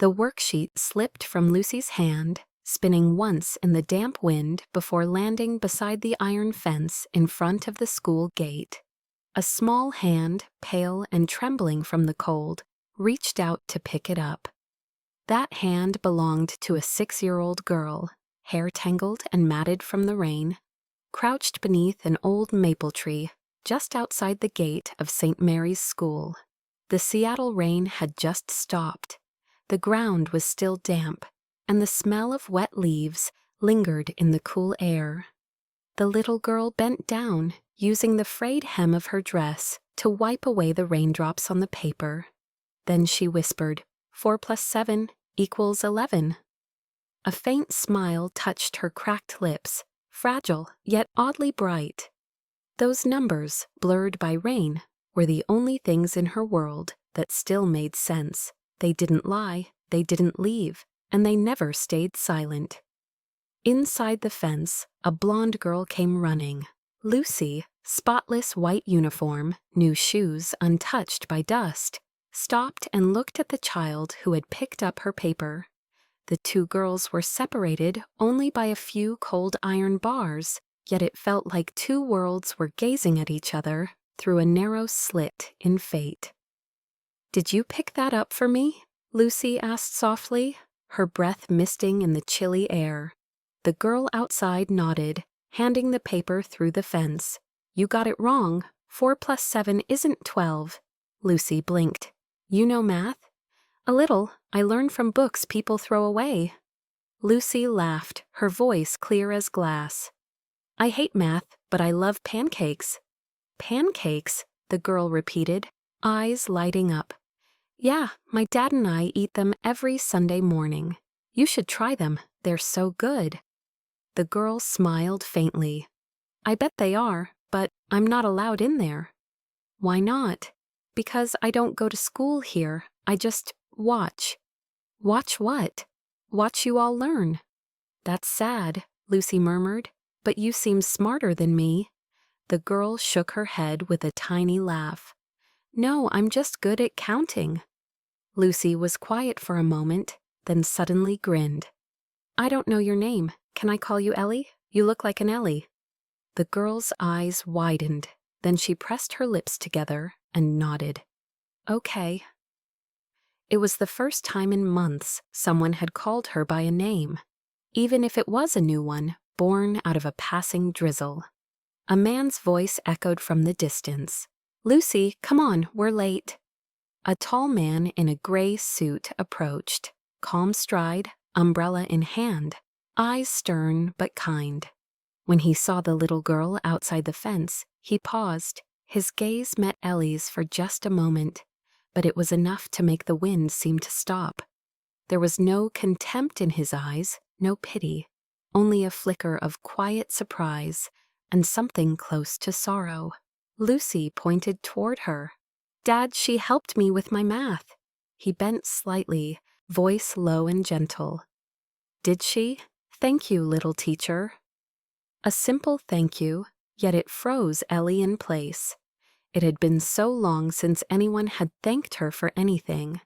The worksheet slipped from Lucy's hand, spinning once in the damp wind before landing beside the iron fence in front of the school gate. A small hand, pale and trembling from the cold, reached out to pick it up. That hand belonged to a 6-year-old girl, hair tangled and matted from the rain, crouched beneath an old maple tree just outside the gate of St. Mary's School. The Seattle rain had just stopped. The ground was still damp, and the smell of wet leaves lingered in the cool air. The little girl bent down, using the frayed hem of her dress to wipe away the raindrops on the paper. Then she whispered, 4 + 7 = 11. A faint smile touched her cracked lips, fragile yet oddly bright. Those numbers, blurred by rain, were the only things in her world that still made sense. They didn't lie, they didn't leave, and they never stayed silent. Inside the fence, a blonde girl came running. Lucy, spotless white uniform, new shoes untouched by dust, stopped and looked at the child who had picked up her paper. The two girls were separated only by a few cold iron bars, yet it felt like two worlds were gazing at each other through a narrow slit in fate. "Did you pick that up for me?" Lucy asked softly, her breath misting in the chilly air. The girl outside nodded, handing the paper through the fence. "You got it wrong. 4 + 7 isn't 12. Lucy blinked. "You know math?" "A little. I learn from books people throw away." Lucy laughed, her voice clear as glass. "I hate math, but I love pancakes." "Pancakes?" the girl repeated, eyes lighting up. "Yeah, my dad and I eat them every Sunday morning. You should try them. They're so good." The girl smiled faintly. "I bet they are, but I'm not allowed in there." "Why not?" "Because I don't go to school here. I just watch." "Watch what?" "Watch you all learn." "That's sad," Lucy murmured, "but you seem smarter than me." The girl shook her head with a tiny laugh. "No, I'm just good at counting." Lucy was quiet for a moment, then suddenly grinned. "I don't know your name. Can I call you Ellie? You look like an Ellie." The girl's eyes widened, then she pressed her lips together and nodded. "Okay." It was the first time in months someone had called her by a name, even if it was a new one, born out of a passing drizzle. A man's voice echoed from the distance. "Lucy, come on, we're late." A tall man in a gray suit approached, calm stride, umbrella in hand, eyes stern but kind. When he saw the little girl outside the fence, he paused. His gaze met Ellie's for just a moment, but it was enough to make the wind seem to stop. There was no contempt in his eyes, no pity, only a flicker of quiet surprise and something close to sorrow. Lucy pointed toward her. "Dad, she helped me with my math." He bent slightly, voice low and gentle. "Did she? Thank you, little teacher." A simple thank you, yet it froze Ellie in place. It had been so long since anyone had thanked her for anything.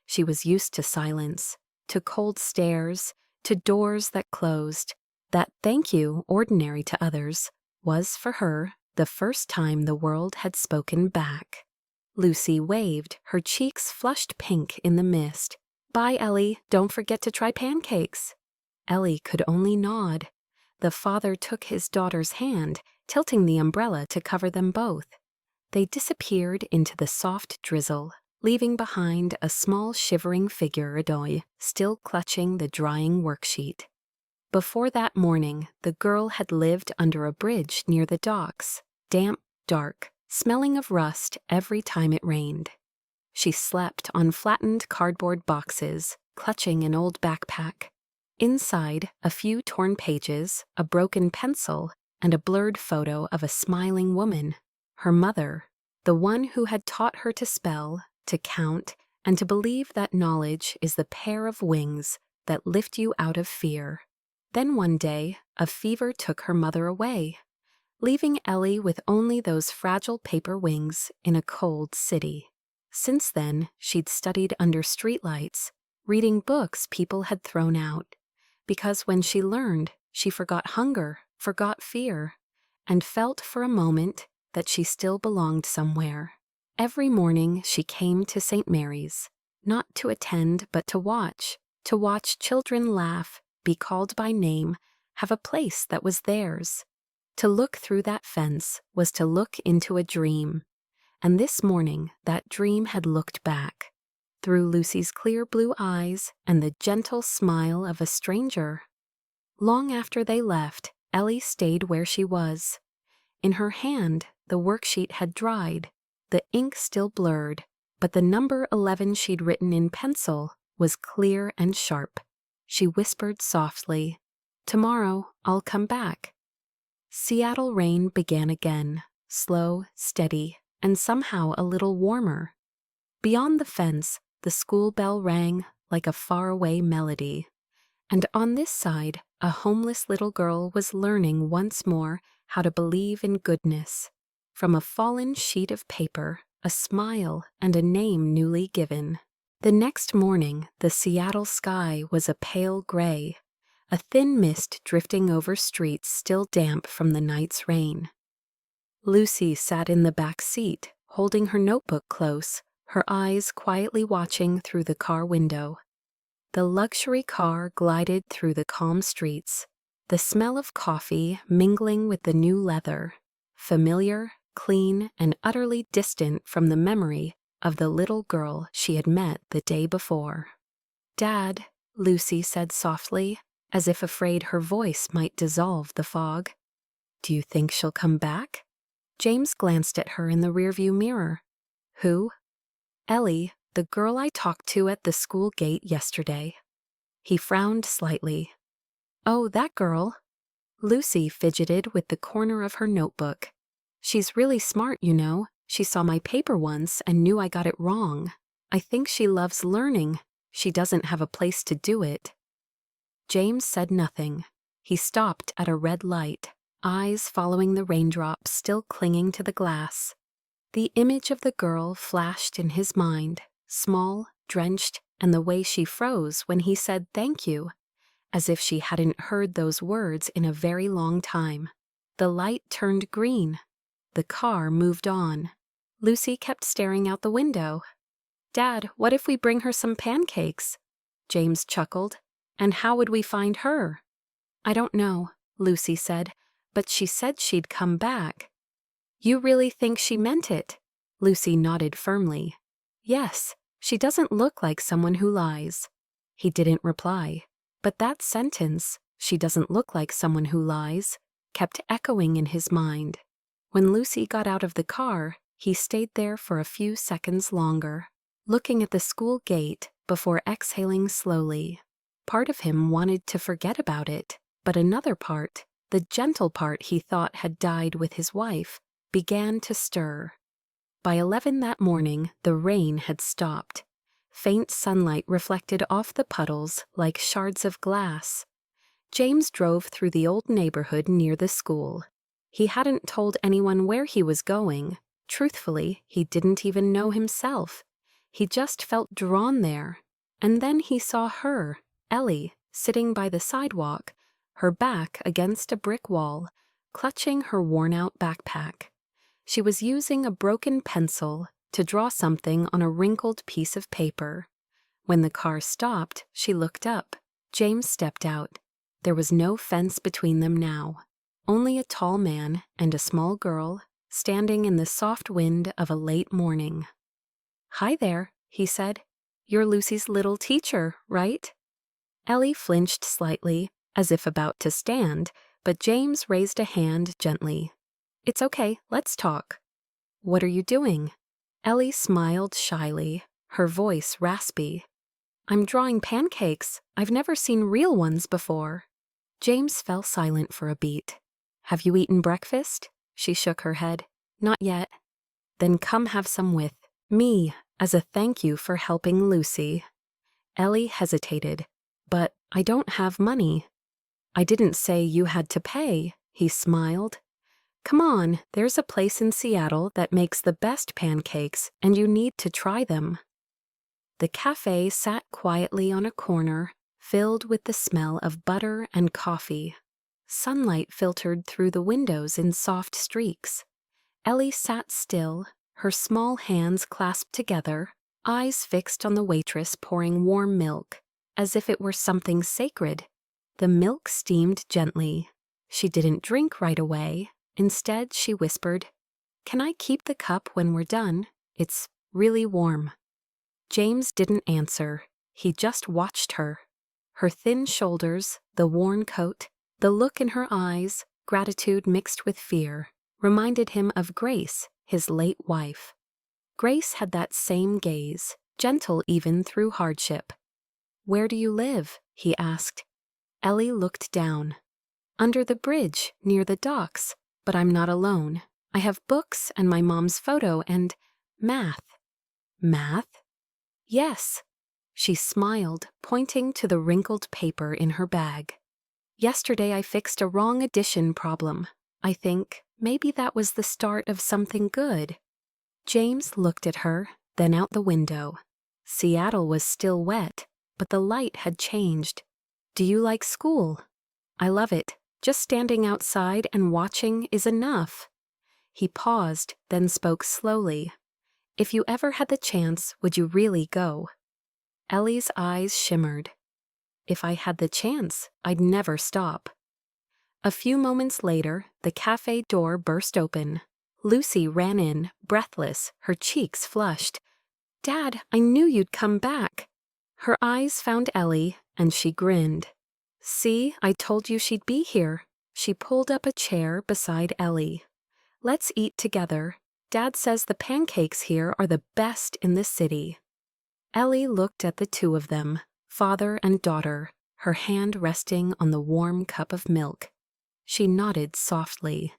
She was used to silence, to cold stares, to doors that closed. That thank you, ordinary to others, was for her the first time the world had spoken back. Lucy waved, her cheeks flushed pink in the mist. "Bye, Ellie. Don't forget to try pancakes." Ellie could only nod. The father took his daughter's hand, tilting the umbrella to cover them both. They disappeared into the soft drizzle, leaving behind a small shivering figure still clutching the drying worksheet. Before that morning, the girl had lived under a bridge near the docks, damp, dark, smelling of rust every time it rained. She slept on flattened cardboard boxes, clutching an old backpack. Inside, a few torn pages, a broken pencil, and a blurred photo of a smiling woman, her mother, the one who had taught her to spell, to count, and to believe that knowledge is the pair of wings that lift you out of fear. Then one day, a fever took her mother away, leaving Ellie with only those fragile paper wings in a cold city. Since then, she'd studied under streetlights, reading books people had thrown out, because when she learned, she forgot hunger, forgot fear, and felt for a moment that she still belonged somewhere. Every morning she came to St. Mary's, not to attend but to watch children laugh, be called by name, have a place that was theirs. To look through that fence was to look into a dream, and this morning that dream had looked back, through Lucy's clear blue eyes and the gentle smile of a stranger. Long after they left, Ellie stayed where she was. In her hand, the worksheet had dried, the ink still blurred, but the number 11 she'd written in pencil was clear and sharp. She whispered softly, "Tomorrow I'll come back." Seattle rain began again, slow, steady, and somehow a little warmer. Beyond the fence, the school bell rang like a faraway melody. And on this side, a homeless little girl was learning once more how to believe in goodness. From a fallen sheet of paper, a smile and a name newly given. The next morning, the Seattle sky was a pale gray, a thin mist drifting over streets still damp from the night's rain. Lucy sat in the back seat, holding her notebook close, her eyes quietly watching through the car window. The luxury car glided through the calm streets, the smell of coffee mingling with the new leather, familiar, clean, and utterly distant from the memory of the little girl she had met the day before. "Dad," Lucy said softly, as if afraid her voice might dissolve the fog. "Do you think she'll come back?" James glanced at her in the rearview mirror. "Who?" "Ellie, the girl I talked to at the school gate yesterday." He frowned slightly. "Oh, that girl." Lucy fidgeted with the corner of her notebook. "She's really smart, you know. She saw my paper once and knew I got it wrong. I think she loves learning. She doesn't have a place to do it." James said nothing. He stopped at a red light, eyes following the raindrops still clinging to the glass. The image of the girl flashed in his mind, small, drenched, and the way she froze when he said thank you, as if she hadn't heard those words in a very long time. The light turned green. The car moved on. Lucy kept staring out the window. "Dad, what if we bring her some pancakes?" James chuckled. "And how would we find her?" "I don't know," Lucy said, "but she said she'd come back." "You really think she meant it?" Lucy nodded firmly. "Yes, she doesn't look like someone who lies." He didn't reply, but that sentence, "she doesn't look like someone who lies," kept echoing in his mind. When Lucy got out of the car, he stayed there for a few seconds longer, looking at the school gate before exhaling slowly. Part of him wanted to forget about it, but another part, the gentle part he thought had died with his wife, began to stir. By 11 that morning, the rain had stopped. Faint sunlight reflected off the puddles like shards of glass. James drove through the old neighborhood near the school. He hadn't told anyone where he was going. Truthfully, he didn't even know himself. He just felt drawn there. And then he saw her, Ellie, sitting by the sidewalk, her back against a brick wall, clutching her worn-out backpack. She was using a broken pencil to draw something on a wrinkled piece of paper. When the car stopped, she looked up. James stepped out. There was no fence between them now, only a tall man and a small girl standing in the soft wind of a late morning. "Hi there," he said. "You're Lucy's little teacher, right?" Ellie flinched slightly, as if about to stand, but James raised a hand gently. "It's okay, let's talk." "What are you doing?" Ellie smiled shyly, her voice raspy. "I'm drawing pancakes. I've never seen real ones before." James fell silent for a beat. "Have you eaten breakfast?" She shook her head. "Not yet." "Then come have some with me, as a thank you for helping Lucy." Ellie hesitated. "But I don't have money." "I didn't say you had to pay," he smiled. "Come on, there's a place in Seattle that makes the best pancakes, and you need to try them." The cafe sat quietly on a corner, filled with the smell of butter and coffee. Sunlight filtered through the windows in soft streaks. Ellie sat still, her small hands clasped together, eyes fixed on the waitress pouring warm milk, as if it were something sacred. The milk steamed gently. She didn't drink right away. Instead, she whispered, "Can I keep the cup when we're done? It's really warm." James didn't answer. He just watched her. Her thin shoulders, the worn coat, the look in her eyes, gratitude mixed with fear, reminded him of Grace, his late wife. Grace had that same gaze, gentle even through hardship. "Where do you live?" he asked. Ellie looked down. "Under the bridge, near the docks, but I'm not alone. I have books and my mom's photo and math." "Math?" "Yes." She smiled, pointing to the wrinkled paper in her bag. "Yesterday I fixed a wrong addition problem. I think maybe that was the start of something good." James looked at her, then out the window. Seattle was still wet, but the light had changed. "Do you like school?" "I love it. Just standing outside and watching is enough." He paused, then spoke slowly. "If you ever had the chance, would you really go?" Ellie's eyes shimmered. "If I had the chance, I'd never stop." A few moments later, the cafe door burst open. Lucy ran in, breathless, her cheeks flushed. "Dad, I knew you'd come back." Her eyes found Ellie, and she grinned. "See, I told you she'd be here." She pulled up a chair beside Ellie. "Let's eat together. Dad says the pancakes here are the best in the city." Ellie looked at the two of them, father and daughter, her hand resting on the warm cup of milk. She nodded softly.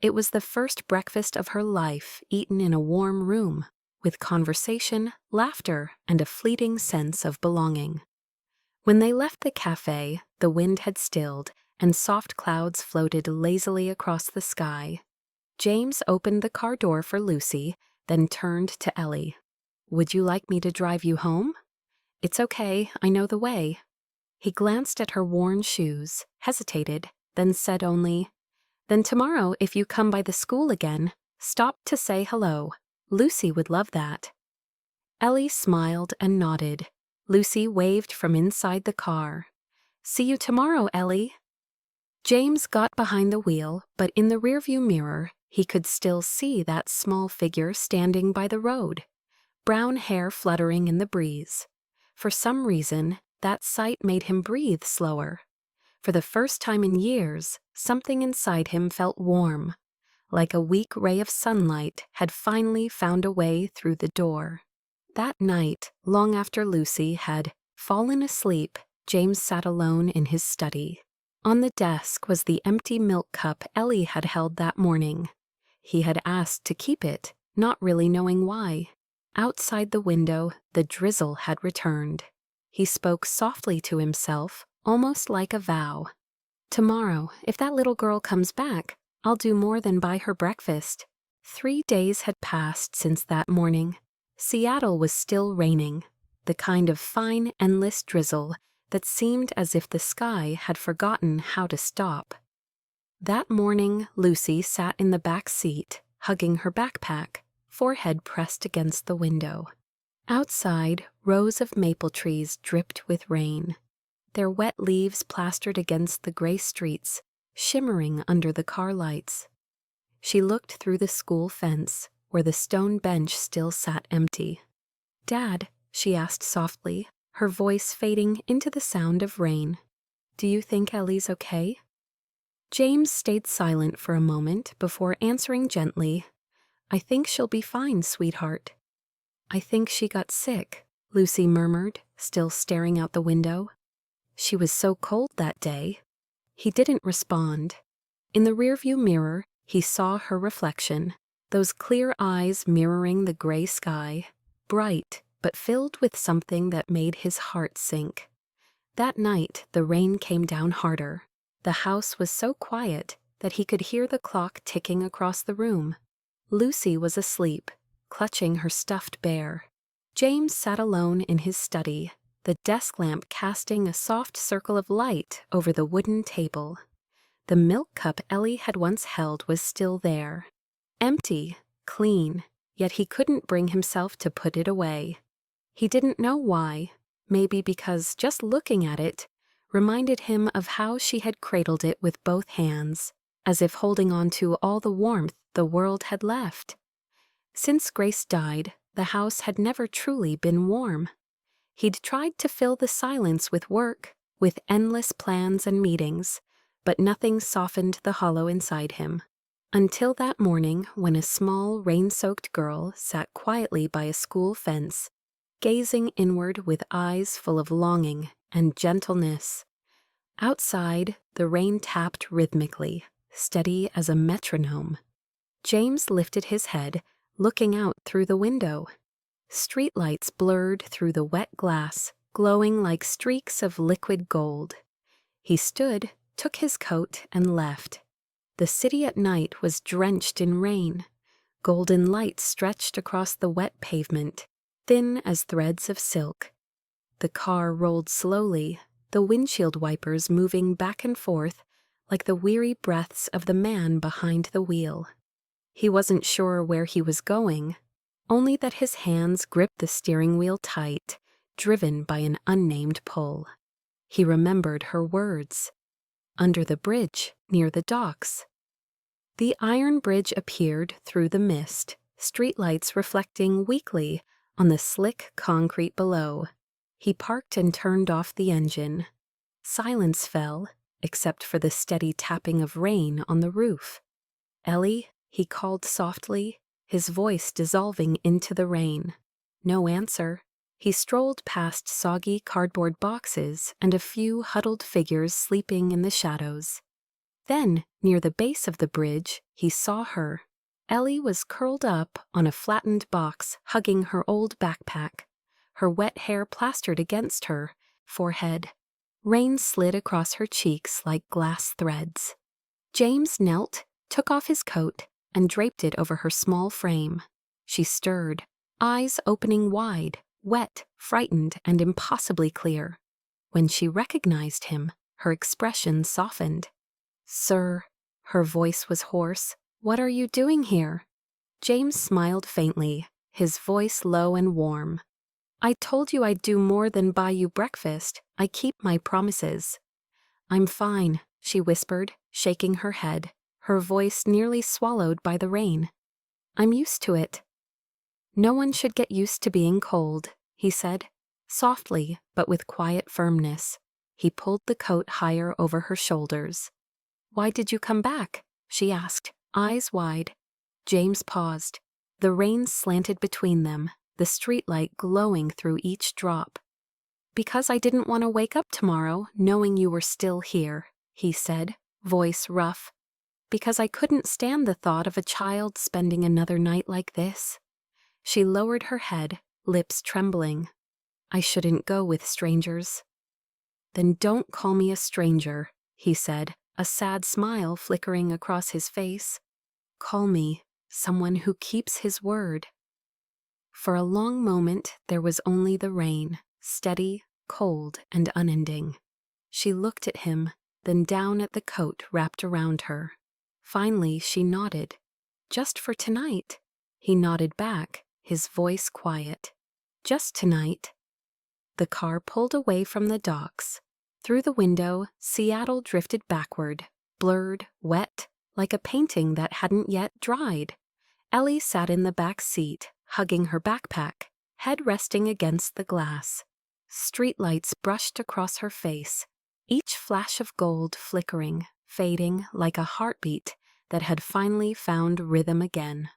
It was the first breakfast of her life eaten in a warm room, with conversation, laughter, and a fleeting sense of belonging. When they left the cafe, the wind had stilled, and soft clouds floated lazily across the sky. James opened the car door for Lucy, then turned to Ellie. "Would you like me to drive you home?" "It's okay, I know the way." He glanced at her worn shoes, hesitated, then said only, "Then tomorrow, if you come by the school again, stop to say hello. Lucy would love that." Ellie smiled and nodded. Lucy waved from inside the car. "See you tomorrow, Ellie." James got behind the wheel, but in the rearview mirror, he could still see that small figure standing by the road, brown hair fluttering in the breeze. For some reason, that sight made him breathe slower. For the first time in years, something inside him felt warm, like a weak ray of sunlight had finally found a way through the door. That night, long after Lucy had fallen asleep, James sat alone in his study. On the desk was the empty milk cup Ellie had held that morning. He had asked to keep it, not really knowing why. Outside the window, the drizzle had returned. He spoke softly to himself, almost like a vow. "Tomorrow, if that little girl comes back, I'll do more than buy her breakfast." 3 days had passed since that morning. Seattle was still raining, the kind of fine, endless drizzle that seemed as if the sky had forgotten how to stop. That morning, Lucy sat in the back seat, hugging her backpack, forehead pressed against the window. Outside, rows of maple trees dripped with rain, their wet leaves plastered against the gray streets, shimmering under the car lights. She looked through the school fence, where the stone bench still sat empty. "Dad," she asked softly, her voice fading into the sound of rain, "do you think Ellie's okay?" James stayed silent for a moment before answering gently, "I think she'll be fine, sweetheart." "I think she got sick," Lucy murmured, still staring out the window. "She was so cold that day." He didn't respond. In the rearview mirror, he saw her reflection, those clear eyes mirroring the gray sky, bright but filled with something that made his heart sink. That night, the rain came down harder. The house was so quiet that he could hear the clock ticking across the room. Lucy was asleep, clutching her stuffed bear. James sat alone in his study, the desk lamp casting a soft circle of light over the wooden table. The milk cup Ellie had once held was still there. Empty, clean, yet he couldn't bring himself to put it away. He didn't know why, maybe because just looking at it reminded him of how she had cradled it with both hands, as if holding on to all the warmth the world had left. Since Grace died, the house had never truly been warm. He'd tried to fill the silence with work, with endless plans and meetings, but nothing softened the hollow inside him. Until that morning when a small, rain-soaked girl sat quietly by a school fence, gazing inward with eyes full of longing and gentleness. Outside, the rain tapped rhythmically, steady as a metronome. James lifted his head, looking out through the window. Streetlights blurred through the wet glass, glowing like streaks of liquid gold. He stood, took his coat, and left. The city at night was drenched in rain. Golden light stretched across the wet pavement, thin as threads of silk. The car rolled slowly, the windshield wipers moving back and forth like the weary breaths of the man behind the wheel. He wasn't sure where he was going, only that his hands gripped the steering wheel tight, driven by an unnamed pull. He remembered her words. Under the bridge, near the docks. The iron bridge appeared through the mist, streetlights reflecting weakly on the slick concrete below. He parked and turned off the engine. Silence fell, except for the steady tapping of rain on the roof. "Ellie," he called softly, his voice dissolving into the rain. No answer. He strolled past soggy cardboard boxes and a few huddled figures sleeping in the shadows. Then, near the base of the bridge, he saw her. Ellie was curled up on a flattened box, hugging her old backpack, her wet hair plastered against her forehead. Rain slid across her cheeks like glass threads. James knelt, took off his coat, and draped it over her small frame. She stirred, eyes opening wide, wet, frightened, and impossibly clear. When she recognized him, her expression softened. "Sir," her voice was hoarse, "what are you doing here?" James smiled faintly, his voice low and warm. "I told you I'd do more than buy you breakfast. I keep my promises." "I'm fine," she whispered, shaking her head, her voice nearly swallowed by the rain. "I'm used to it." "No one should get used to being cold," he said, softly but with quiet firmness. He pulled the coat higher over her shoulders. "Why did you come back?" she asked, eyes wide. James paused. The rain slanted between them, the streetlight glowing through each drop. "Because I didn't want to wake up tomorrow knowing you were still here," he said, voice rough. "Because I couldn't stand the thought of a child spending another night like this." She lowered her head, lips trembling. "I shouldn't go with strangers." "Then don't call me a stranger," he said, a sad smile flickering across his face. "Call me someone who keeps his word." For a long moment there was only the rain, steady, cold, and unending. She looked at him, then down at the coat wrapped around her. Finally she nodded. "Just for tonight." He nodded back, his voice quiet. "Just tonight." The car pulled away from the docks. Through the window, Seattle drifted backward, blurred, wet, like a painting that hadn't yet dried. Ellie sat in the back seat, hugging her backpack, head resting against the glass. Streetlights brushed across her face, each flash of gold flickering, fading like a heartbeat that had finally found rhythm again.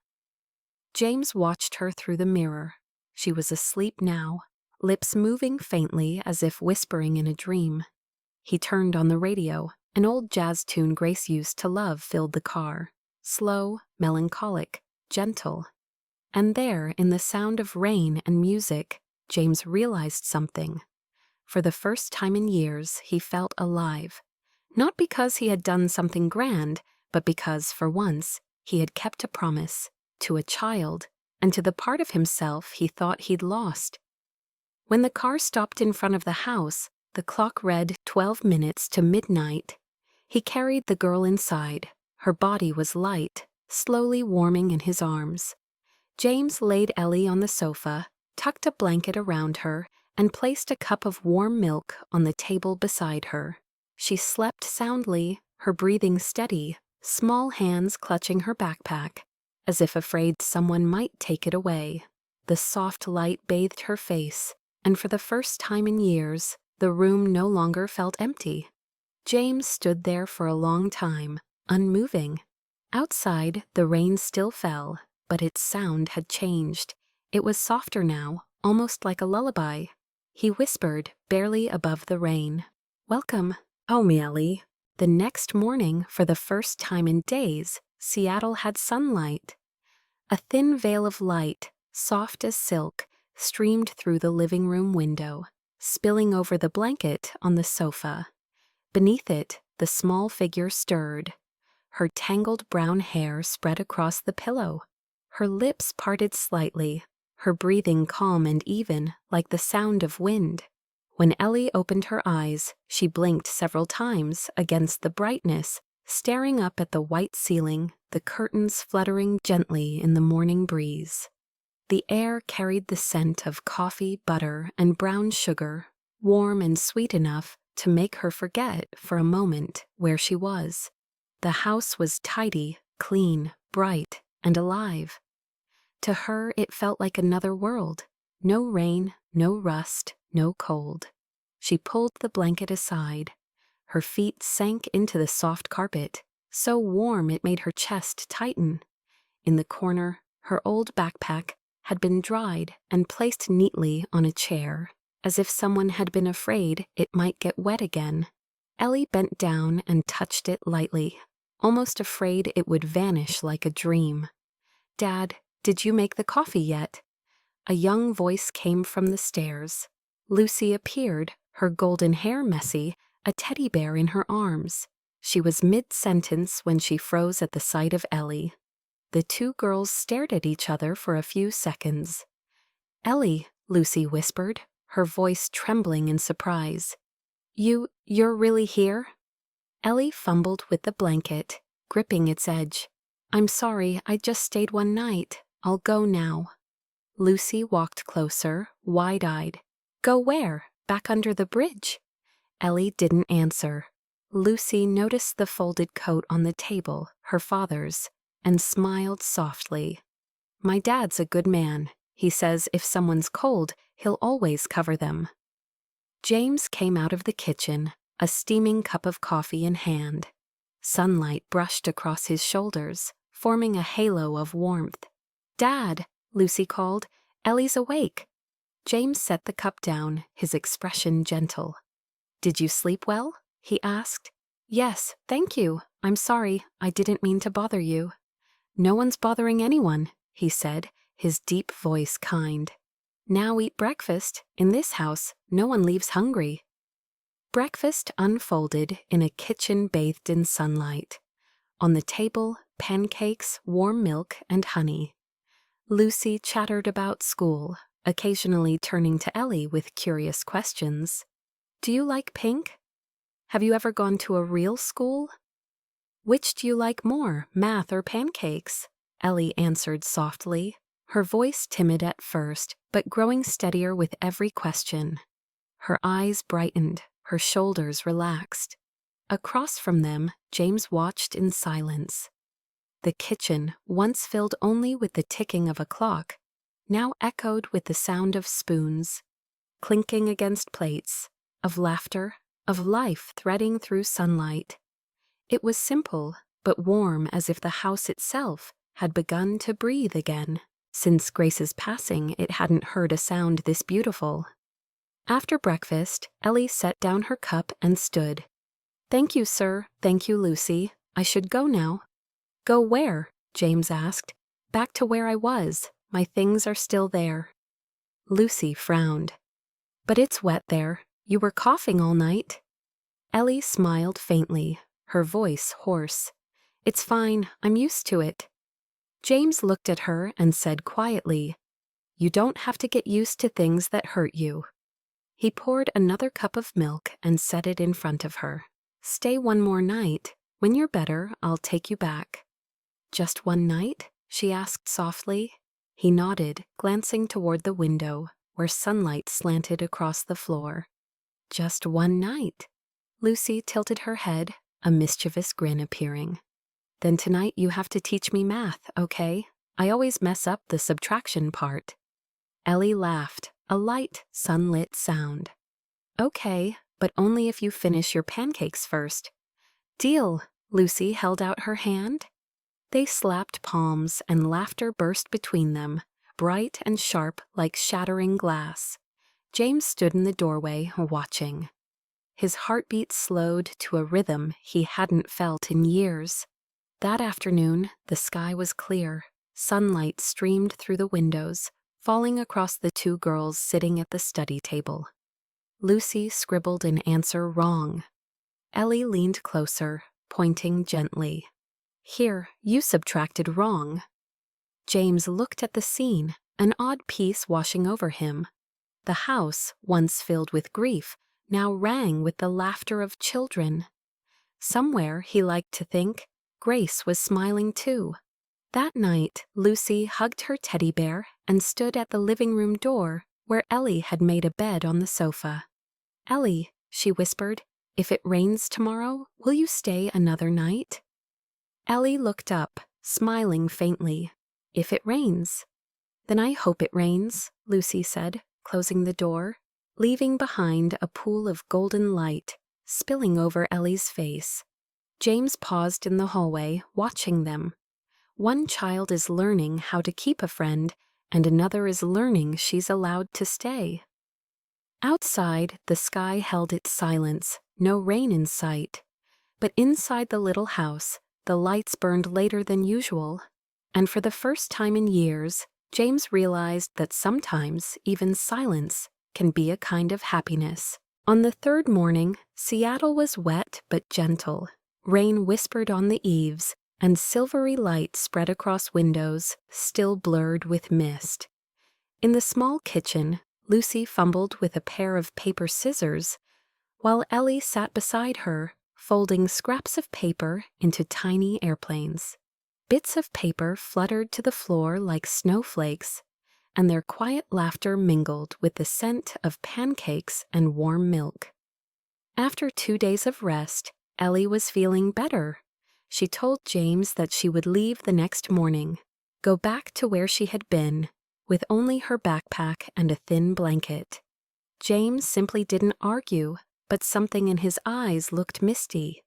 James watched her through the mirror. She was asleep now, lips moving faintly as if whispering in a dream. He turned on the radio. An old jazz tune Grace used to love filled the car. Slow, melancholic, gentle. And there, in the sound of rain and music, James realized something. For the first time in years, he felt alive. Not because he had done something grand, but because, for once, he had kept a promise to a child, and to the part of himself he thought he'd lost. When the car stopped in front of the house, the clock read 12 minutes to midnight. He carried the girl inside. Her body was light, slowly warming in his arms. James laid Ellie on the sofa, tucked a blanket around her, and placed a cup of warm milk on the table beside her. She slept soundly, her breathing steady, small hands clutching her backpack, as if afraid someone might take it away. The soft light bathed her face, and for the first time in years, the room no longer felt empty. James stood there for a long time, unmoving. Outside, the rain still fell, but its sound had changed. It was softer now, almost like a lullaby. He whispered, barely above the rain, "Welcome, home, Ellie." The next morning, for the first time in days, Seattle had sunlight. A thin veil of light, soft as silk, streamed through the living room window, spilling over the blanket on the sofa. Beneath it, the small figure stirred. Her tangled brown hair spread across the pillow. Her lips parted slightly, her breathing calm and even, like the sound of wind. When Ellie opened her eyes, she blinked several times against the brightness, staring up at the white ceiling, the curtains fluttering gently in the morning breeze. The air carried the scent of coffee, butter, and brown sugar, warm and sweet enough to make her forget for a moment where she was. The house was tidy, clean, bright, and alive. To her, it felt like another world. No rain, no rust, no cold. She pulled the blanket aside. Her feet sank into the soft carpet, so warm it made her chest tighten. In the corner, her old backpack had been dried and placed neatly on a chair, as if someone had been afraid it might get wet again. Ellie bent down and touched it lightly, almost afraid it would vanish like a dream. "Dad, did you make the coffee yet?" A young voice came from the stairs. Lucy appeared, her golden hair messy, a teddy bear in her arms. She was mid-sentence when she froze at the sight of Ellie. The two girls stared at each other for a few seconds. "Ellie," Lucy whispered, her voice trembling in surprise. You're really here?" Ellie fumbled with the blanket, gripping its edge. "I'm sorry, I just stayed one night. I'll go now." Lucy walked closer, wide-eyed. "Go where? Back under the bridge?" Ellie didn't answer. Lucy noticed the folded coat on the table, her father's, and smiled softly. "My dad's a good man. He says if someone's cold, he'll always cover them." James came out of the kitchen, a steaming cup of coffee in hand. Sunlight brushed across his shoulders, forming a halo of warmth. "Dad," Lucy called, "Ellie's awake." James set the cup down, his expression gentle. "Did you sleep well?" he asked. "Yes, thank you. I'm sorry, I didn't mean to bother you." "No one's bothering anyone," he said, his deep voice kind. "Now eat breakfast. In this house, no one leaves hungry." Breakfast unfolded in a kitchen bathed in sunlight. On the table, pancakes, warm milk, and honey. Lucy chattered about school, occasionally turning to Ellie with curious questions. "Do you like pink? Have you ever gone to a real school?" "Which do you like more, math or pancakes?" Ellie answered softly, her voice timid at first, but growing steadier with every question. Her eyes brightened, her shoulders relaxed. Across from them, James watched in silence. The kitchen, once filled only with the ticking of a clock, now echoed with the sound of spoons, clinking against plates, of laughter, of life threading through sunlight. It was simple, but warm as if the house itself had begun to breathe again. Since Grace's passing, it hadn't heard a sound this beautiful. After breakfast, Ellie set down her cup and stood. "Thank you, sir. Thank you, Lucy. I should go now." "Go where?" James asked. "Back to where I was. My things are still there." Lucy frowned. "But it's wet there. You were coughing all night." Ellie smiled faintly, her voice hoarse. "It's fine. I'm used to it." James looked at her and said quietly, "You don't have to get used to things that hurt you." He poured another cup of milk and set it in front of her. "Stay one more night. When you're better, I'll take you back." "Just one night?" she asked softly. He nodded, glancing toward the window, where sunlight slanted across the floor. "Just one night." Lucy tilted her head, a mischievous grin appearing. "Then tonight you have to teach me math, okay? I always mess up the subtraction part." Ellie laughed, a light, sunlit sound. "Okay, but only if you finish your pancakes first." "Deal." Lucy held out her hand. They slapped palms and laughter burst between them, bright and sharp like shattering glass. James stood in the doorway, watching. His heartbeat slowed to a rhythm he hadn't felt in years. That afternoon, the sky was clear. Sunlight streamed through the windows, falling across the two girls sitting at the study table. Lucy scribbled an answer wrong. Ellie leaned closer, pointing gently. "Here, you subtracted wrong." James looked at the scene, an odd peace washing over him. The house, once filled with grief, now rang with the laughter of children. Somewhere, he liked to think, Grace was smiling too. That night, Lucy hugged her teddy bear and stood at the living room door where Ellie had made a bed on the sofa. "Ellie," she whispered, "if it rains tomorrow, will you stay another night?" Ellie looked up, smiling faintly. "If it rains." "Then I hope it rains," Lucy said, closing the door, leaving behind a pool of golden light, spilling over Ellie's face. James paused in the hallway, watching them. One child is learning how to keep a friend, and another is learning she's allowed to stay. Outside, the sky held its silence, no rain in sight. But inside the little house, the lights burned later than usual, and for the first time in years, James realized that sometimes even silence can be a kind of happiness. On the third morning, Seattle was wet but gentle. Rain whispered on the eaves, and silvery light spread across windows, still blurred with mist. In the small kitchen, Lucy fumbled with a pair of paper scissors, while Ellie sat beside her, folding scraps of paper into tiny airplanes. Bits of paper fluttered to the floor like snowflakes, and their quiet laughter mingled with the scent of pancakes and warm milk. After 2 days of rest, Ellie was feeling better. She told James that she would leave the next morning, go back to where she had been, with only her backpack and a thin blanket. James simply didn't argue, but something in his eyes looked misty.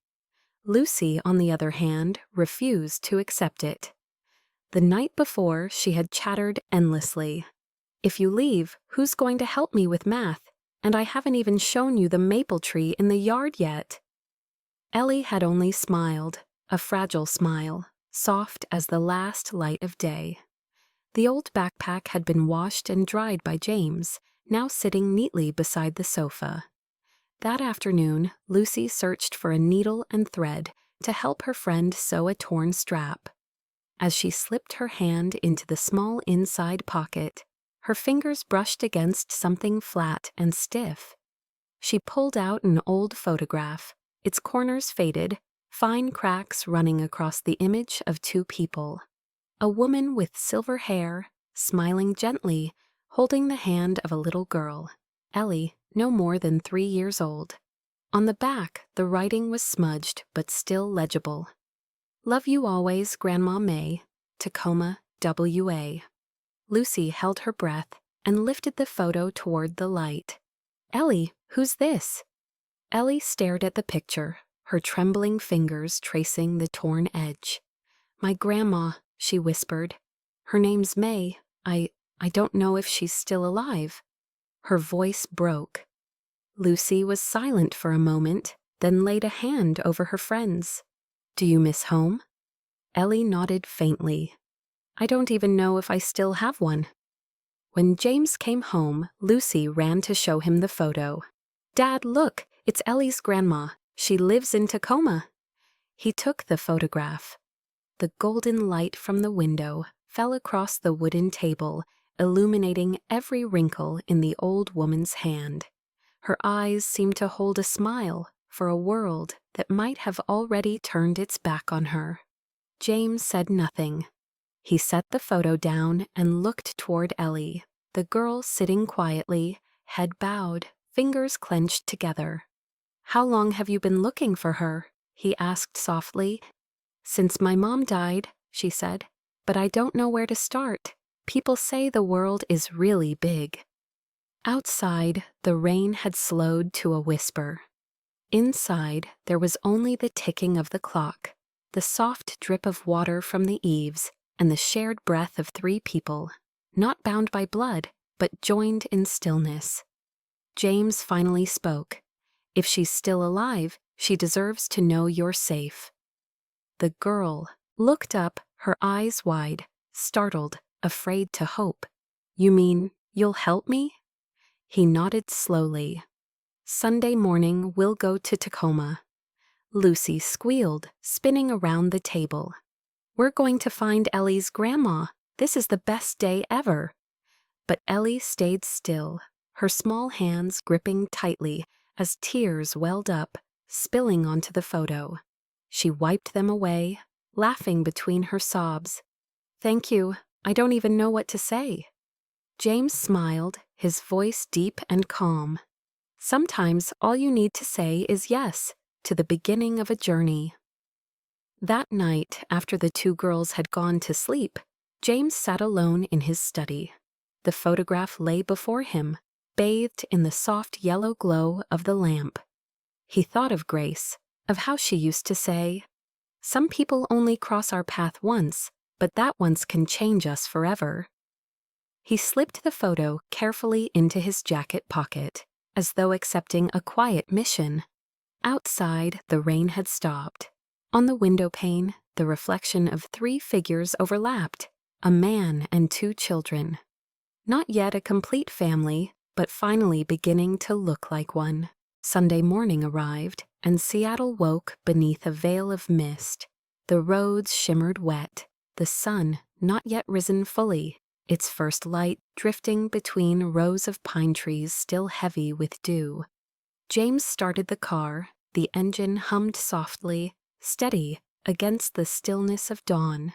Lucy, on the other hand, refused to accept it. The night before, she had chattered endlessly. "If you leave, who's going to help me with math? And I haven't even shown you the maple tree in the yard yet." Ellie had only smiled, a fragile smile, soft as the last light of day. The old backpack had been washed and dried by James, now sitting neatly beside the sofa. That afternoon, Lucy searched for a needle and thread to help her friend sew a torn strap. As she slipped her hand into the small inside pocket, her fingers brushed against something flat and stiff. She pulled out an old photograph, its corners faded, fine cracks running across the image of two people. A woman with silver hair, smiling gently, holding the hand of a little girl, Ellie, no more than 3 years old. On the back, the writing was smudged but still legible. "Love you always, Grandma May, Tacoma, WA." Lucy held her breath and lifted the photo toward the light. "Ellie, who's this?" Ellie stared at the picture, her trembling fingers tracing the torn edge. "My grandma," she whispered. "Her name's May. I don't know if she's still alive." Her voice broke. Lucy was silent for a moment, then laid a hand over her friend's. "Do you miss home?" Ellie nodded faintly. "I don't even know if I still have one." When James came home, Lucy ran to show him the photo. "Dad, look, it's Ellie's grandma. She lives in Tacoma." He took the photograph. The golden light from the window fell across the wooden table, illuminating every wrinkle in the old woman's hand. Her eyes seemed to hold a smile for a world that might have already turned its back on her. James said nothing. He set the photo down and looked toward Ellie, the girl sitting quietly, head bowed, fingers clenched together. "How long have you been looking for her?" he asked softly. "Since my mom died," she said, "but I don't know where to start. People say the world is really big." Outside, the rain had slowed to a whisper. Inside, there was only the ticking of the clock, the soft drip of water from the eaves, and the shared breath of three people, not bound by blood, but joined in stillness. James finally spoke. "If she's still alive, she deserves to know you're safe." The girl looked up, her eyes wide, startled, afraid to hope. "You mean you'll help me?" He nodded slowly. "Sunday morning we'll go to Tacoma." Lucy squealed, spinning around the table. "We're going to find Ellie's grandma. This is the best day ever." But Ellie stayed still, her small hands gripping tightly as tears welled up, spilling onto the photo. She wiped them away, laughing between her sobs. "Thank you. I don't even know what to say." James smiled, his voice deep and calm. "Sometimes all you need to say is yes to the beginning of a journey." That night, after the two girls had gone to sleep, James sat alone in his study. The photograph lay before him, bathed in the soft yellow glow of the lamp. He thought of Grace, of how she used to say, "Some people only cross our path once, but that once can change us forever." He slipped the photo carefully into his jacket pocket, as though accepting a quiet mission. Outside, the rain had stopped. On the window pane, the reflection of three figures overlapped, a man and two children. Not yet a complete family, but finally beginning to look like one. Sunday morning arrived, and Seattle woke beneath a veil of mist. The roads shimmered wet, the sun not yet risen fully, its first light drifting between rows of pine trees still heavy with dew. James started the car, the engine hummed softly, steady against the stillness of dawn.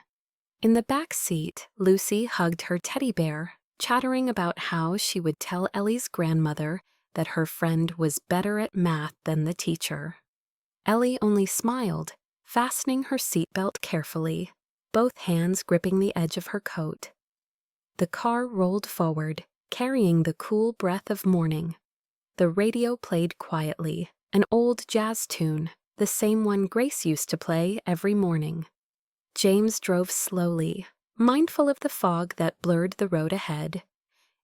In the back seat, Lucy hugged her teddy bear, chattering about how she would tell Ellie's grandmother that her friend was better at math than the teacher. Ellie only smiled, fastening her seatbelt carefully, both hands gripping the edge of her coat. The car rolled forward, carrying the cool breath of morning. The radio played quietly, an old jazz tune, the same one Grace used to play every morning. James drove slowly, mindful of the fog that blurred the road ahead.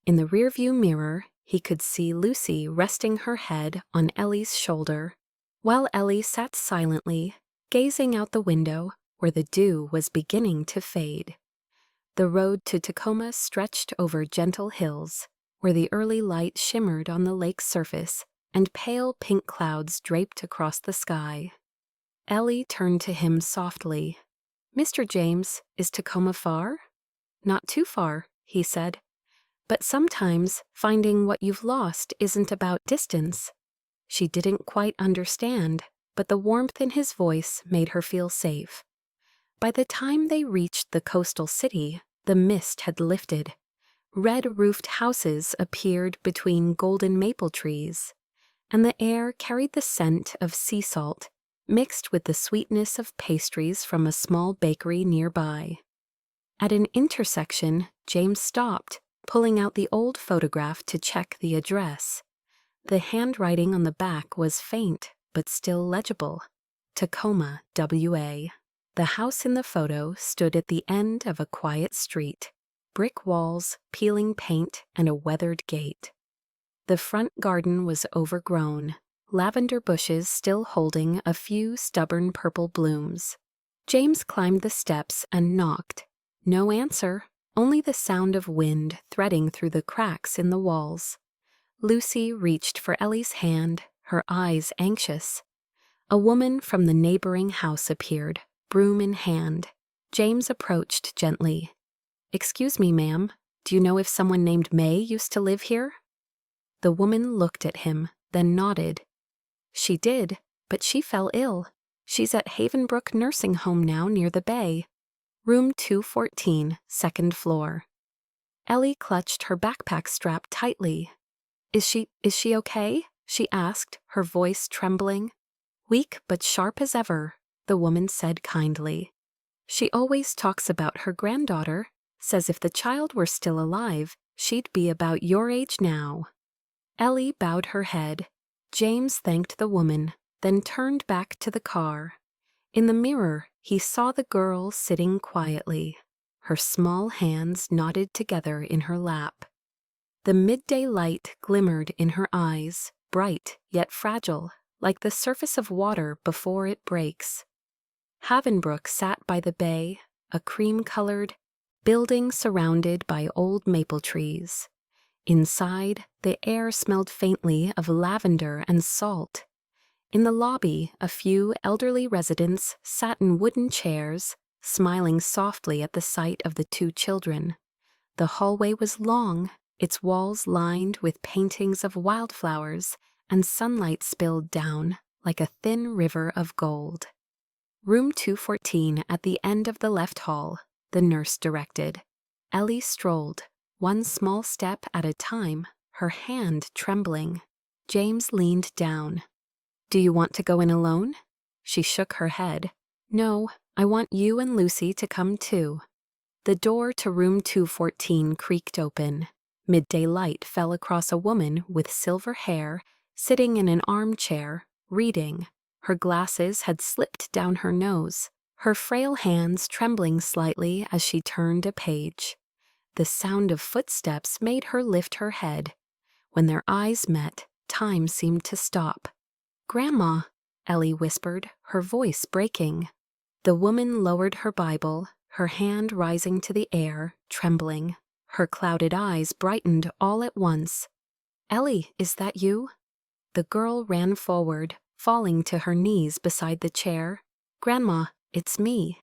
In the rearview mirror, he could see Lucy resting her head on Ellie's shoulder, while Ellie sat silently, gazing out the window where the dew was beginning to fade. The road to Tacoma stretched over gentle hills, where the early light shimmered on the lake's surface and pale pink clouds draped across the sky. Ellie turned to him softly. "Mr. James, is Tacoma far?" "Not too far," he said. "But sometimes finding what you've lost isn't about distance." She didn't quite understand, but the warmth in his voice made her feel safe. By the time they reached the coastal city, the mist had lifted. Red-roofed houses appeared between golden maple trees, and the air carried the scent of sea salt, mixed with the sweetness of pastries from a small bakery nearby. At an intersection, James stopped, pulling out the old photograph to check the address. The handwriting on the back was faint, but still legible. Tacoma, WA. The house in the photo stood at the end of a quiet street. Brick walls, peeling paint, and a weathered gate. The front garden was overgrown, lavender bushes still holding a few stubborn purple blooms. James climbed the steps and knocked. No answer, only the sound of wind threading through the cracks in the walls. Lucy reached for Ellie's hand, her eyes anxious. A woman from the neighboring house appeared, broom in hand. James approached gently. "Excuse me, ma'am, do you know if someone named May used to live here?" The woman looked at him, then nodded. "She did, but she fell ill. She's at Havenbrook Nursing Home now near the bay. Room 214, second floor." Ellie clutched her backpack strap tightly. Is she okay?" she asked, her voice trembling. "Weak but sharp as ever," the woman said kindly. "She always talks about her granddaughter, says if the child were still alive, she'd be about your age now." Ellie bowed her head. James thanked the woman, then turned back to the car. In the mirror, he saw the girl sitting quietly, her small hands knotted together in her lap. The midday light glimmered in her eyes, bright yet fragile, like the surface of water before it breaks. Havenbrook sat by the bay, a cream-colored building surrounded by old maple trees. Inside, the air smelled faintly of lavender and salt. In the lobby, a few elderly residents sat in wooden chairs, smiling softly at the sight of the two children. The hallway was long, its walls lined with paintings of wildflowers, and sunlight spilled down like a thin river of gold. "Room 214 at the end of the left hall," the nurse directed. Ellie strolled, one small step at a time, her hand trembling. James leaned down. "Do you want to go in alone?" She shook her head. "No, I want you and Lucy to come too." The door to room 214 creaked open. Midday light fell across a woman with silver hair, sitting in an armchair, reading. Her glasses had slipped down her nose, her frail hands trembling slightly as she turned a page. The sound of footsteps made her lift her head. When their eyes met, time seemed to stop. "Grandma," Ellie whispered, her voice breaking. The woman lowered her Bible, her hand rising to the air, trembling. Her clouded eyes brightened all at once. "Ellie, is that you?" The girl ran forward, falling to her knees beside the chair. "Grandma, it's me."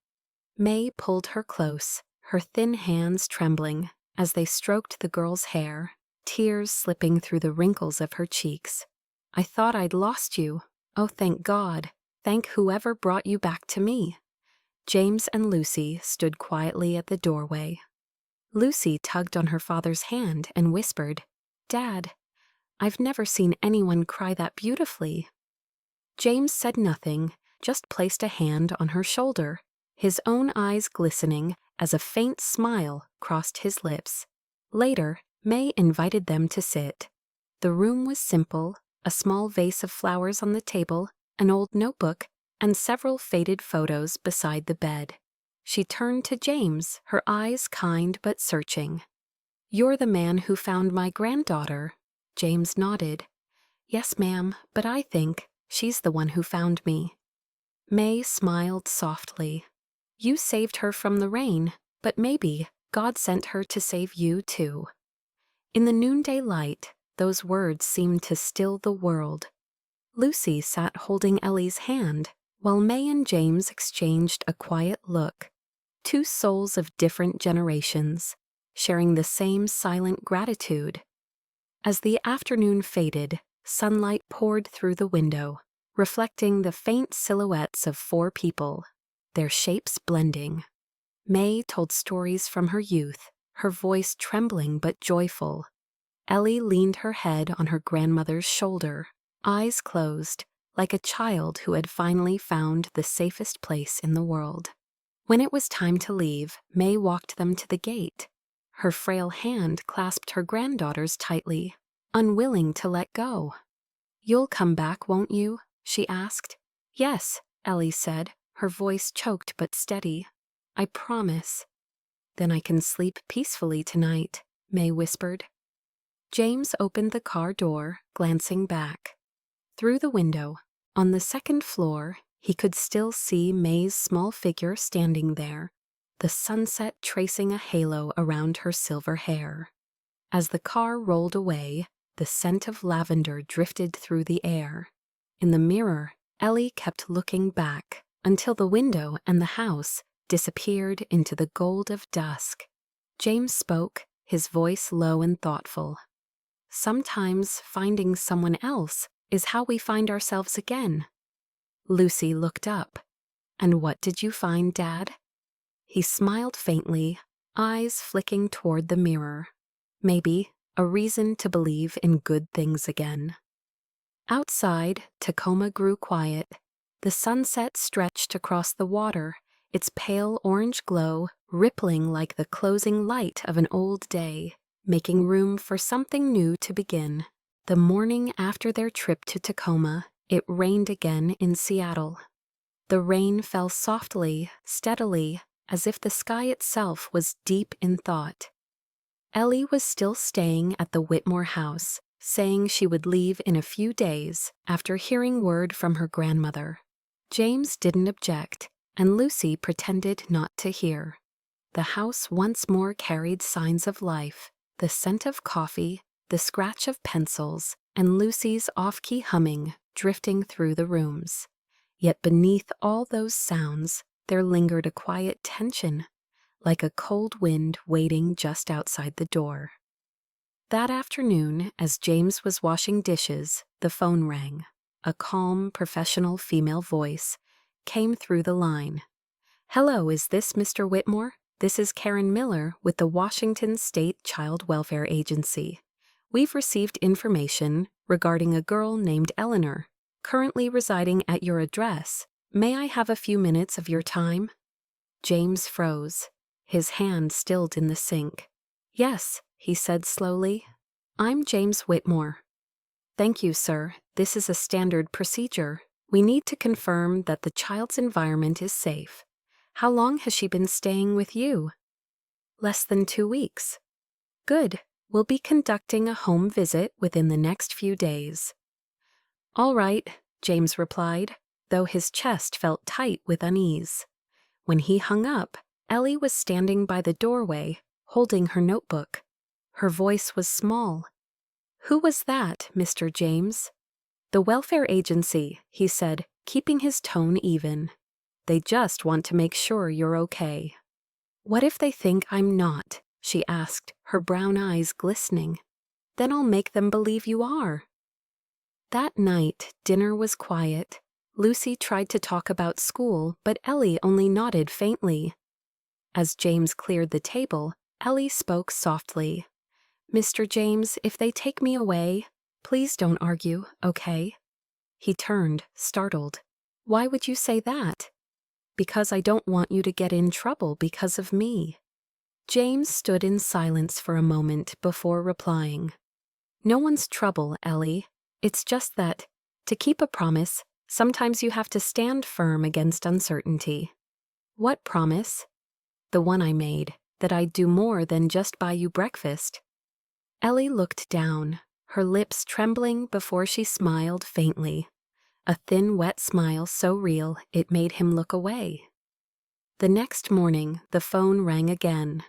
May pulled her close, her thin hands trembling, as they stroked the girl's hair, tears slipping through the wrinkles of her cheeks. "I thought I'd lost you. Oh, thank God. Thank whoever brought you back to me." James and Lucy stood quietly at the doorway. Lucy tugged on her father's hand and whispered, "Dad, I've never seen anyone cry that beautifully." James said nothing, just placed a hand on her shoulder, his own eyes glistening as a faint smile crossed his lips. Later, May invited them to sit. The room was simple, a small vase of flowers on the table, an old notebook, and several faded photos beside the bed. She turned to James, her eyes kind but searching. "You're the man who found my granddaughter." James nodded. "Yes, ma'am, but I think she's the one who found me." May smiled softly. "You saved her from the rain, but maybe God sent her to save you too." In the noonday light, those words seemed to still the world. Lucy sat holding Ellie's hand, while May and James exchanged a quiet look. Two souls of different generations, sharing the same silent gratitude. As the afternoon faded, sunlight poured through the window, reflecting the faint silhouettes of four people, their shapes blending. May told stories from her youth, her voice trembling but joyful. Ellie leaned her head on her grandmother's shoulder, eyes closed, like a child who had finally found the safest place in the world. When it was time to leave, May walked them to the gate. Her frail hand clasped her granddaughter's tightly, unwilling to let go. "You'll come back, won't you?" she asked. "Yes," Ellie said, her voice choked but steady. "I promise." "Then I can sleep peacefully tonight," May whispered. James opened the car door, glancing back. Through the window, on the second floor, he could still see May's small figure standing there, the sunset tracing a halo around her silver hair. As the car rolled away, the scent of lavender drifted through the air. In the mirror, Ellie kept looking back, until the window and the house disappeared into the gold of dusk. James spoke, his voice low and thoughtful. Sometimes finding someone else is how we find ourselves again. Lucy looked up. And what did you find, Dad? He smiled faintly, eyes flicking toward the mirror. Maybe a reason to believe in good things again. Outside, Tacoma grew quiet. The sunset stretched across the water, its pale orange glow rippling like the closing light of an old day, making room for something new to begin. The morning after their trip to Tacoma, it rained again in Seattle. The rain fell softly, steadily, as if the sky itself was deep in thought. Ellie was still staying at the Whitmore house, saying she would leave in a few days after hearing word from her grandmother. James didn't object, and Lucy pretended not to hear. The house once more carried signs of life, the scent of coffee, the scratch of pencils, and Lucy's off-key humming drifting through the rooms. Yet beneath all those sounds, there lingered a quiet tension, like a cold wind waiting just outside the door. That afternoon, as James was washing dishes, the phone rang. A calm, professional female voice came through the line. "Hello, is this Mr. Whitmore? This is Karen Miller with the Washington State Child Welfare Agency. We've received information regarding a girl named Eleanor, currently residing at your address. May I have a few minutes of your time?" James froze, his hand stilled in the sink. "Yes," he said slowly. "I'm James Whitmore." "Thank you, sir. This is a standard procedure. We need to confirm that the child's environment is safe. How long has she been staying with you?" "Less than 2 weeks." "Good. We'll be conducting a home visit within the next few days." "All right," James replied, though his chest felt tight with unease. When he hung up, Ellie was standing by the doorway, holding her notebook. Her voice was small. "Who was that, Mr. James?" "The welfare agency," he said, keeping his tone even. "They just want to make sure you're okay." "What if they think I'm not?" she asked, her brown eyes glistening. "Then I'll make them believe you are." That night, dinner was quiet. Lucy tried to talk about school, but Ellie only nodded faintly. As James cleared the table, Ellie spoke softly. "Mr. James, if they take me away, please don't argue, okay?" He turned, startled. "Why would you say that?" "Because I don't want you to get in trouble because of me." James stood in silence for a moment before replying. "No one's trouble, Ellie. It's just that, to keep a promise, sometimes you have to stand firm against uncertainty." "What promise?" "The one I made, that I'd do more than just buy you breakfast." Ellie looked down, her lips trembling before she smiled faintly. A thin, wet smile so real it made him look away. The next morning, the phone rang again.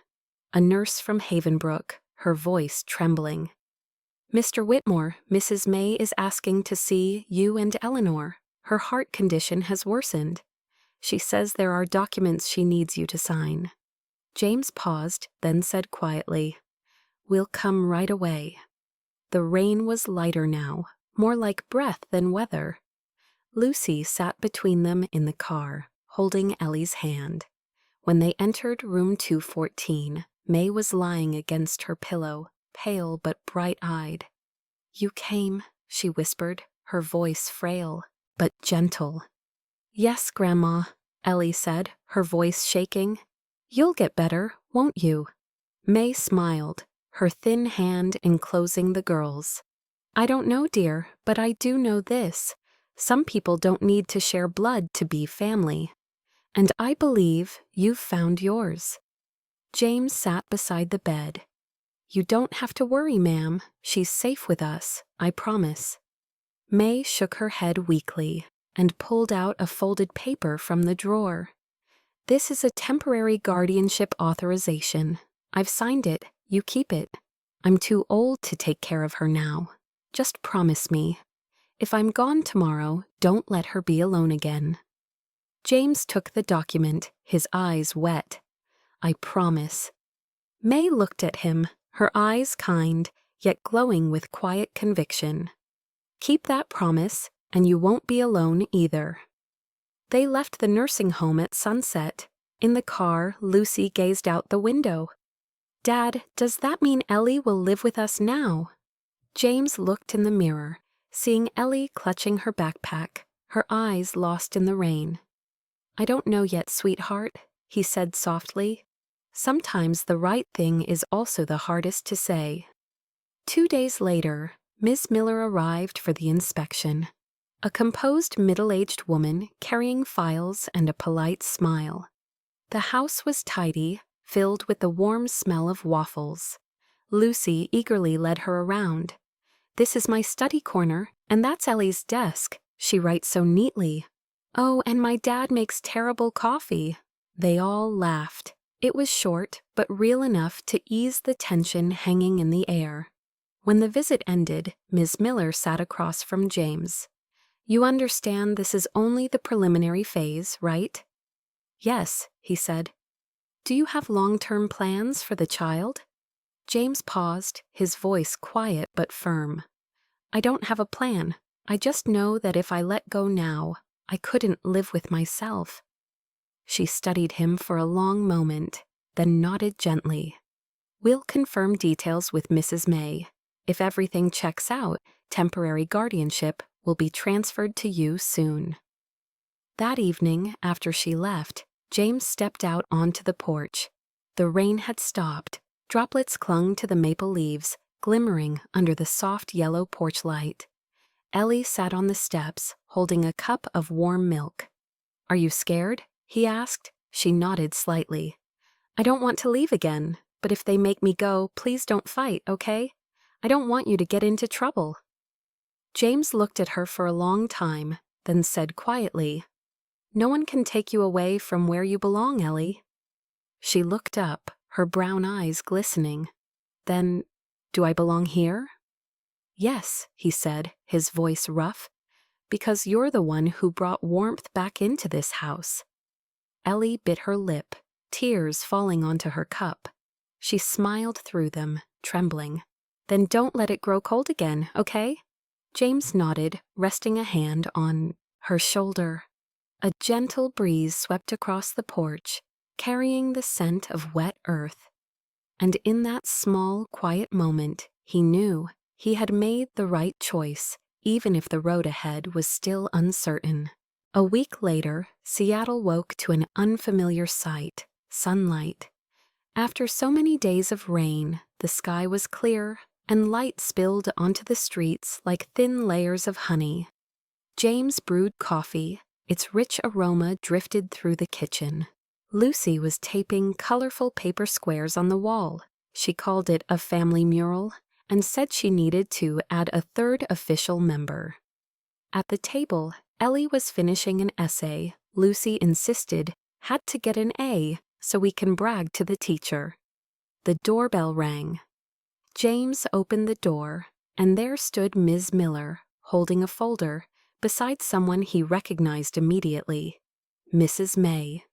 A nurse from Havenbrook, her voice trembling. "Mr. Whitmore, Mrs. May is asking to see you and Eleanor. Her heart condition has worsened. She says there are documents she needs you to sign." James paused, then said quietly, "We'll come right away." The rain was lighter now, more like breath than weather. Lucy sat between them in the car, holding Ellie's hand. When they entered room 214, May was lying against her pillow, pale but bright-eyed. "You came," she whispered, her voice frail, but gentle. "Yes, Grandma," Ellie said, her voice shaking. "You'll get better, won't you?" May smiled, her thin hand enclosing the girl's. "I don't know, dear, but I do know this. Some people don't need to share blood to be family. And I believe you've found yours." James sat beside the bed. "You don't have to worry, ma'am. She's safe with us, I promise." May shook her head weakly and pulled out a folded paper from the drawer. "This is a temporary guardianship authorization. I've signed it. You keep it. I'm too old to take care of her now. Just promise me. If I'm gone tomorrow, don't let her be alone again." James took the document, his eyes wet. "I promise." May looked at him, her eyes kind, yet glowing with quiet conviction. "Keep that promise, and you won't be alone either." They left the nursing home at sunset. In the car, Lucy gazed out the window. "Dad, does that mean Ellie will live with us now?" James looked in the mirror, seeing Ellie clutching her backpack, her eyes lost in the rain. "I don't know yet, sweetheart," he said softly. "Sometimes the right thing is also the hardest to say." 2 days later, Miss Miller arrived for the inspection. A composed middle-aged woman carrying files and a polite smile. The house was tidy, filled with the warm smell of waffles. Lucy eagerly led her around. "This is my study corner, and that's Ellie's desk. She writes so neatly. Oh, and my dad makes terrible coffee." They all laughed. It was short, but real enough to ease the tension hanging in the air. When the visit ended, Ms. Miller sat across from James. "You understand this is only the preliminary phase, right?" "Yes," he said. "Do you have long-term plans for the child?" James paused, his voice quiet but firm. "I don't have a plan. I just know that if I let go now, I couldn't live with myself." She studied him for a long moment, then nodded gently. "We'll confirm details with Mrs. May. If everything checks out, temporary guardianship will be transferred to you soon." That evening, after she left, James stepped out onto the porch. The rain had stopped. Droplets clung to the maple leaves, glimmering under the soft yellow porch light. Ellie sat on the steps, holding a cup of warm milk. "Are you scared?" he asked. She nodded slightly. "I don't want to leave again, but if they make me go, please don't fight, okay? I don't want you to get into trouble." James looked at her for a long time, then said quietly, "No one can take you away from where you belong, Ellie." She looked up, her brown eyes glistening. "Then, do I belong here?" "Yes," he said, his voice rough, "because you're the one who brought warmth back into this house." Ellie bit her lip, tears falling onto her cup. She smiled through them, trembling. "Then don't let it grow cold again, okay?" James nodded, resting a hand on her shoulder. A gentle breeze swept across the porch, carrying the scent of wet earth. And in that small, quiet moment, he knew he had made the right choice, even if the road ahead was still uncertain. A week later, Seattle woke to an unfamiliar sight: sunlight. After so many days of rain, the sky was clear, and light spilled onto the streets like thin layers of honey. James brewed coffee. Its rich aroma drifted through the kitchen. Lucy was taping colorful paper squares on the wall. She called it a family mural and said she needed to add a third official member. At the table, Ellie was finishing an essay Lucy insisted had to get an A so we can brag to the teacher. The doorbell rang. James opened the door, and there stood Ms. Miller, holding a folder, beside someone he recognized immediately: Mrs. May.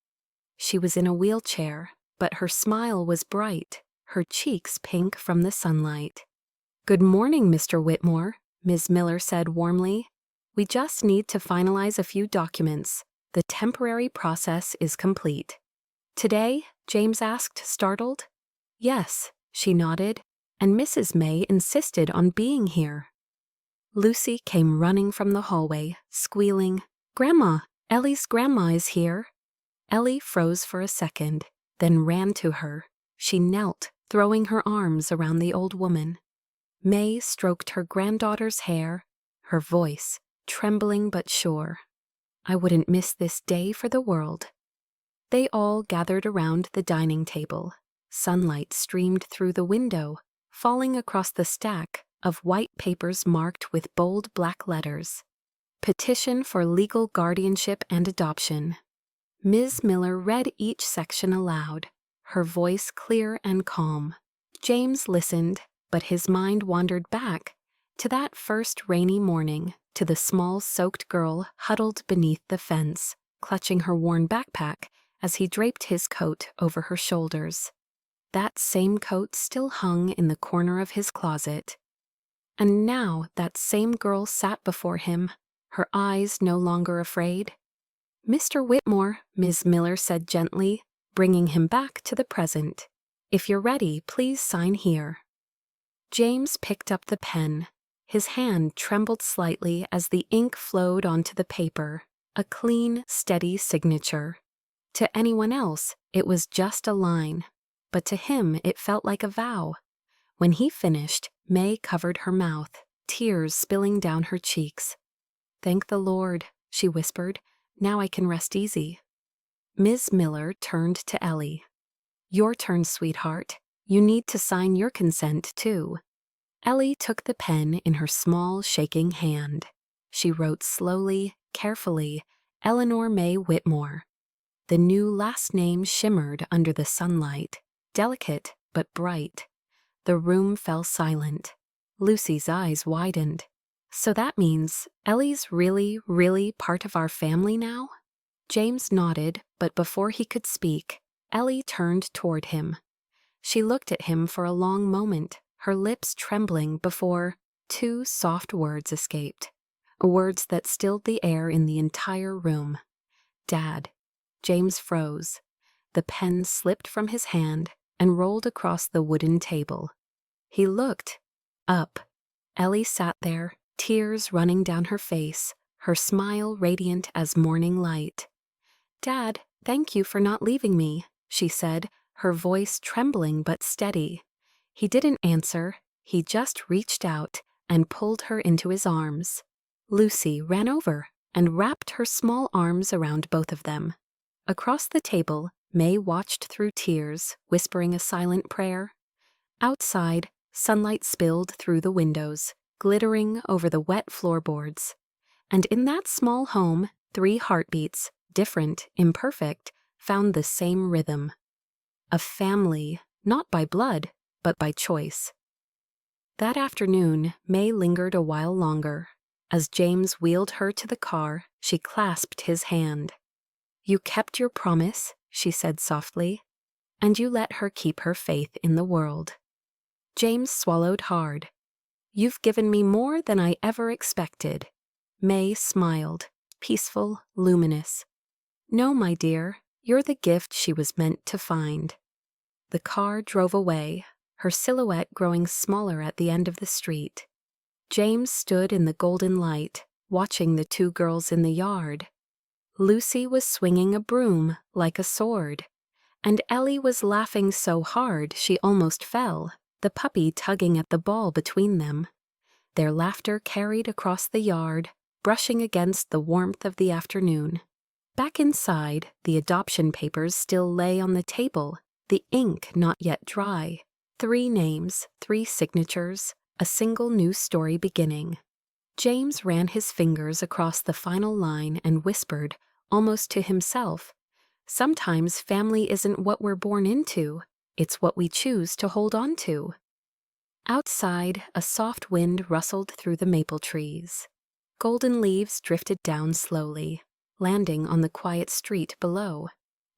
She was in a wheelchair, but her smile was bright, her cheeks pink from the sunlight. "Good morning, Mr. Whitmore," Ms. Miller said warmly. "We just need to finalize a few documents. The temporary process is complete." "Today?" James asked, startled. "Yes," she nodded, "and Mrs. May insisted on being here." Lucy came running from the hallway, squealing, "Grandma! Ellie's grandma is here." Ellie froze for a second, then ran to her. She knelt, throwing her arms around the old woman. May stroked her granddaughter's hair, her voice trembling but sure. "I wouldn't miss this day for the world." They all gathered around the dining table. Sunlight streamed through the window, falling across the stack of white papers marked with bold black letters: "Petition for legal guardianship and adoption." Ms. Miller read each section aloud, her voice clear and calm. James listened, but his mind wandered back to that first rainy morning, to the small soaked girl huddled beneath the fence, clutching her worn backpack as he draped his coat over her shoulders. That same coat still hung in the corner of his closet. And now that same girl sat before him, her eyes no longer afraid. "Mr. Whitmore," Ms. Miller said gently, bringing him back to the present. "If you're ready, please sign here." James picked up the pen. His hand trembled slightly as the ink flowed onto the paper, a clean, steady signature. To anyone else, it was just a line, but to him it felt like a vow. When he finished, May covered her mouth, tears spilling down her cheeks. "Thank the Lord," she whispered. "Now I can rest easy." Ms. Miller turned to Ellie. "Your turn, sweetheart. You need to sign your consent, too." Ellie took the pen in her small, shaking hand. She wrote slowly, carefully, "Eleanor May Whitmore." The new last name shimmered under the sunlight, delicate but bright. The room fell silent. Lucy's eyes widened. "So that means Ellie's really, really part of our family now?" James nodded, but before he could speak, Ellie turned toward him. She looked at him for a long moment, her lips trembling before two soft words escaped, words that stilled the air in the entire room. "Dad." James froze. The pen slipped from his hand and rolled across the wooden table. He looked up. Ellie sat there, tears running down her face, her smile radiant as morning light. "Dad, thank you for not leaving me," she said, her voice trembling but steady. He didn't answer. He just reached out and pulled her into his arms. Lucy ran over and wrapped her small arms around both of them. Across the table, May watched through tears, whispering a silent prayer. Outside, sunlight spilled through the windows, glittering over the wet floorboards. And in that small home, 3 heartbeats, different, imperfect, found the same rhythm. A family, not by blood, but by choice. That afternoon, May lingered a while longer. As James wheeled her to the car, she clasped his hand. "You kept your promise," she said softly, "and you let her keep her faith in the world." James swallowed hard. "You've given me more than I ever expected." May smiled, peaceful, luminous. "No, my dear, you're the gift she was meant to find." The car drove away, her silhouette growing smaller at the end of the street. James stood in the golden light, watching the 2 girls in the yard. Lucy was swinging a broom like a sword, and Ellie was laughing so hard she almost fell, the puppy tugging at the ball between them. Their laughter carried across the yard, brushing against the warmth of the afternoon. Back inside, the adoption papers still lay on the table, the ink not yet dry. 3 names, 3 signatures, a single new story beginning. James ran his fingers across the final line and whispered, almost to himself, "Sometimes family isn't what we're born into, it's what we choose to hold on to." Outside, a soft wind rustled through the maple trees. Golden leaves drifted down slowly, landing on the quiet street below.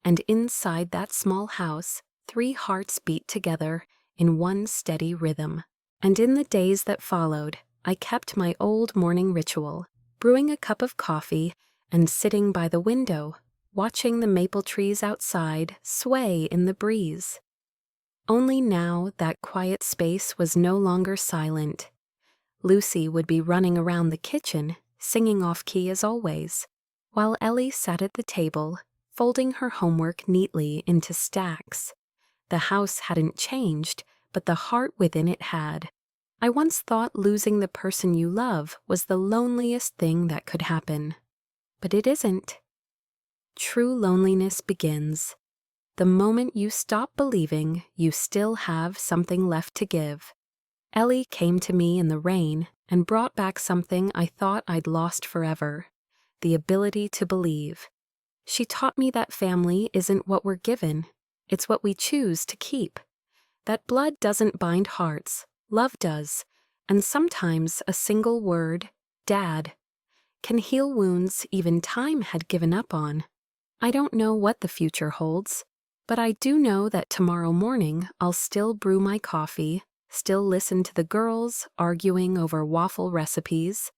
And inside that small house, 3 hearts beat together in one steady rhythm. And in the days that followed, I kept my old morning ritual, brewing a cup of coffee and sitting by the window, watching the maple trees outside sway in the breeze. Only now that quiet space was no longer silent. Lucy would be running around the kitchen, singing off-key as always, while Ellie sat at the table, folding her homework neatly into stacks. The house hadn't changed, but the heart within it had. I once thought losing the person you love was the loneliest thing that could happen. But it isn't. True loneliness begins the moment you stop believing you still have something left to give. Ellie came to me in the rain and brought back something I thought I'd lost forever, the ability to believe. She taught me that family isn't what we're given, it's what we choose to keep. That blood doesn't bind hearts, love does, and sometimes a single word, Dad, can heal wounds even time had given up on. I don't know what the future holds, but I do know that tomorrow morning I'll still brew my coffee, still listen to the girls arguing over waffle recipes,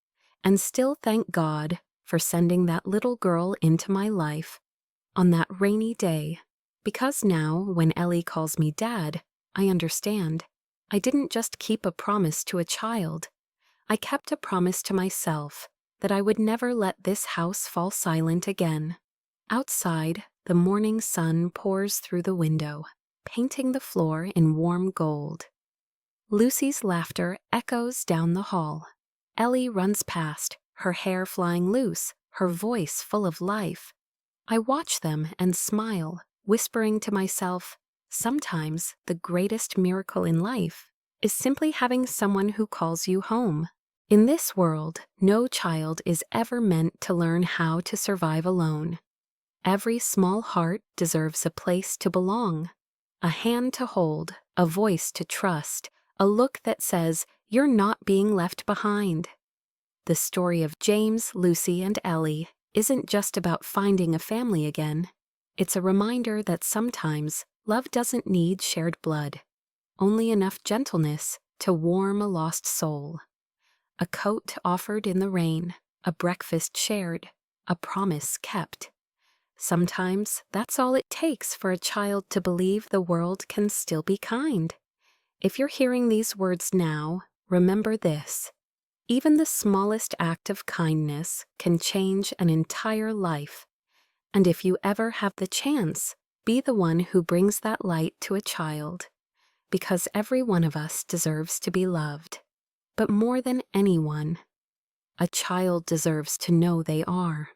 and still thank God for sending that little girl into my life on that rainy day. Because now, when Ellie calls me Dad, I understand. I didn't just keep a promise to a child. I kept a promise to myself that I would never let this house fall silent again. Outside, the morning sun pours through the window, painting the floor in warm gold. Lucy's laughter echoes down the hall. Ellie runs past, her hair flying loose, her voice full of life. I watch them and smile, whispering to myself, sometimes the greatest miracle in life is simply having someone who calls you home. In this world, no child is ever meant to learn how to survive alone. Every small heart deserves a place to belong, a hand to hold, a voice to trust, a look that says, you're not being left behind. The story of James, Lucy, and Ellie isn't just about finding a family again. It's a reminder that sometimes love doesn't need shared blood, only enough gentleness to warm a lost soul. A coat offered in the rain, a breakfast shared, a promise kept. Sometimes that's all it takes for a child to believe the world can still be kind. If you're hearing these words now, remember this. Even the smallest act of kindness can change an entire life. And if you ever have the chance, be the one who brings that light to a child. Because every one of us deserves to be loved. But more than anyone, a child deserves to know they are.